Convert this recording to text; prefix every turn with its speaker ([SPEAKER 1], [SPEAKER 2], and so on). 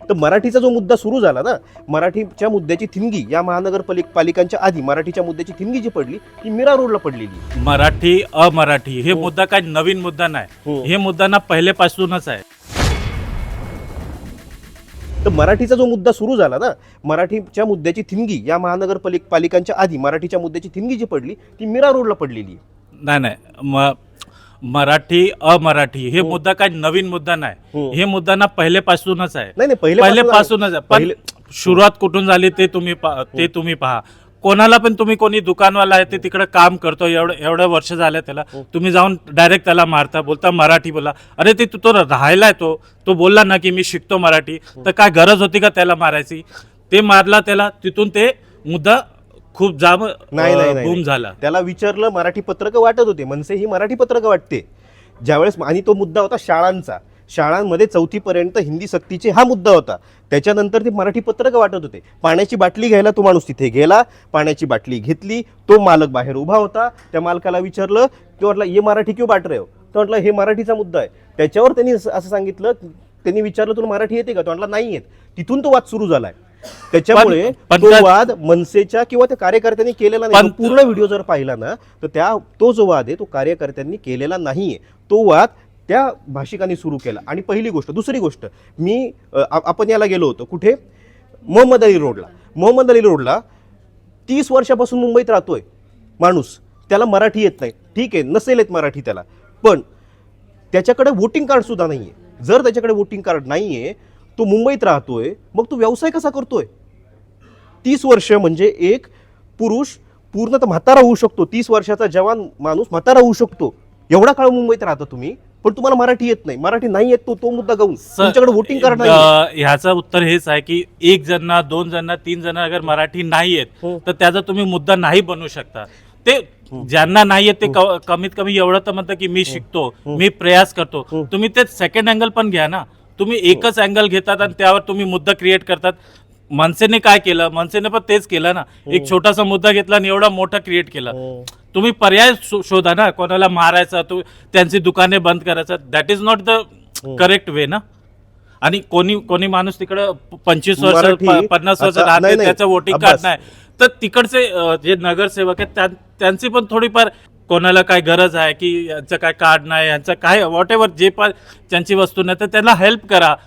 [SPEAKER 1] तर मराठीचा जो मुद्दा सुरू झाला ना, मराठीच्या मुद्द्याची थिणगी या महानगरपालिकांच्या आधी मराठीच्या मुद्द्याची थिणगी जी पडली ती मीरा रोडला पडलेली.
[SPEAKER 2] मराठी अमराठी हे मुद्दा काय नवीन मुद्दा नाही, हे मुद्दा ना पहिलेपासूनच आहे.
[SPEAKER 1] तर मराठीचा जो मुद्दा सुरू झाला ना, मराठीच्या मुद्द्याची थिणगी या महानगरपालिकांच्या आधी मराठीच्या मुद्द्याची थिणगी जी पडली ती मीरा रोडला पडलेली.
[SPEAKER 2] नाही मराठी अमराठी हे मुद्दा काय नवीन मुद्दा नाही, हे मुद्दा ना पहिलेपासूनच आहे.
[SPEAKER 1] नाही
[SPEAKER 2] पहिलेपासूनच आहे. पण सुरुवात कुठून झाली ते तुम्ही पहा. कोणाला पण कोणी दुकानवाला आहे ते तिकडे काम करतो, एवढं वर्ष झालं त्याला, तुम्ही जाऊन डायरेक्ट त्याला मारता, बोलता मराठी बोला. अरे ते तो राहायला तो बोलला ना की मी शिकतो मराठी, तर काय गरज होती का त्याला मारायची? ते मारला त्याला, तिथून ते मुद्दा खूप जाम बूम झाला.
[SPEAKER 1] त्याला विचारलं, मराठी पत्रकं वाटत होते, मनसे ही मराठी पत्रकं वाटते ज्यावेळेस, आणि तो मुद्दा होता शाळांचा. शाळांमध्ये 4थी पर्यंत हिंदी सक्तीचे हा मुद्दा होता. त्याच्यानंतर ते मराठी पत्रकं वाटत होते. पाण्याची बाटली घ्यायला तो माणूस तिथे गेला, पाण्याची बाटली घेतली, तो मालक बाहेर उभा होता, त्या मालकाला विचारलं, तो म्हटलं ये मराठी क्यों बांट रहे हो? तो म्हटलं हे मराठीचा मुद्दा आहे. त्याच्यावर त्यांनी असं सांगितलं, त्यांनी विचारलं तुला मराठी येते का? तो म्हटला नाही येत. तिथून तो वाद सुरू झालाय. त्याच्यामुळे तो वाद मनसेच्या किंवा त्या कार्यकर्त्यांनी केलेला नाही. पूर्ण व्हिडिओ जर पाहिला ना तर तो जो वाद आहे तो कार्यकर्त्यांनी केलेला नाहीये. तो वाद त्या भाषिकांनी सुरू केला. आणि पहिली गोष्ट. दुसरी गोष्ट, आपण याला गेलो होतो कुठे, मोहम्मद अली रोडला 30 वर्षापासून मुंबईत राहतोय माणूस, त्याला मराठी येत नाही. ठीक आहे, नसेल येत मराठी त्याला, पण त्याच्याकडे वोटिंग कार्ड सुद्धा नाहीये. जर त्याच्याकडे वोटिंग कार्ड नाहीये, तो मुंबईत राहतोय, मग तो व्यवसाय कसा करतोय? 30 वर्ष म्हणजे एक पुरुष पूर्णतः म्हातारा होऊ शकतो. 30 वर्षाचा जवान माणूस म्हातारा होऊ शकतो. एवढा काळ मुंबईत राहता तुम्ही, पण तुम्हाला मराठी येत नाही. मराठी नाही येत तो मुद्दा गाऊन तुमच्याकडे वोटिंग कार्ड नाही.
[SPEAKER 2] ह्याचं उत्तर हेच आहे की 1 जण, 2 जण, 3 जण अगर मराठी नाही येत तर त्याचा तुम्ही मुद्दा नाही बनवू शकता. ते ज्यांना नाही येत ते कमीत कमी एवढं तर म्हणतं की मी शिकतो, मी प्रयास करतो. तुम्ही ते सेकंड अँगल पण घ्या ना. तुम्ही एकच अँगल घेतात आणि त्यावर तुम्ही मुद्दा क्रिएट करतात. मनसेने काय केलं? मनसेने पण तेच केलं ना. एक छोटासा मुद्दा घेतला आणि एवढा मोठा क्रिएट केला. तुम्ही पर्याय शोधा ना. कोणाला मारायचा, त्यांची दुकाने बंद करायचं, that is not the correct way ना. आणि कोणी माणूस तिकडं 25 वर्ष 50 वर्ष राहते, त्याचं वोटिंग कार्ड नाही, तर तिकडचे जे नगरसेवक आहेत त्यांची पण थोडीफार, कोणाला काय गरज आहे की यांचं काय कार्ड नाही, यांचं काय व्हॉट एव्हर जे पण त्यांची वस्तू नाही, तर त्यांना हेल्प करा.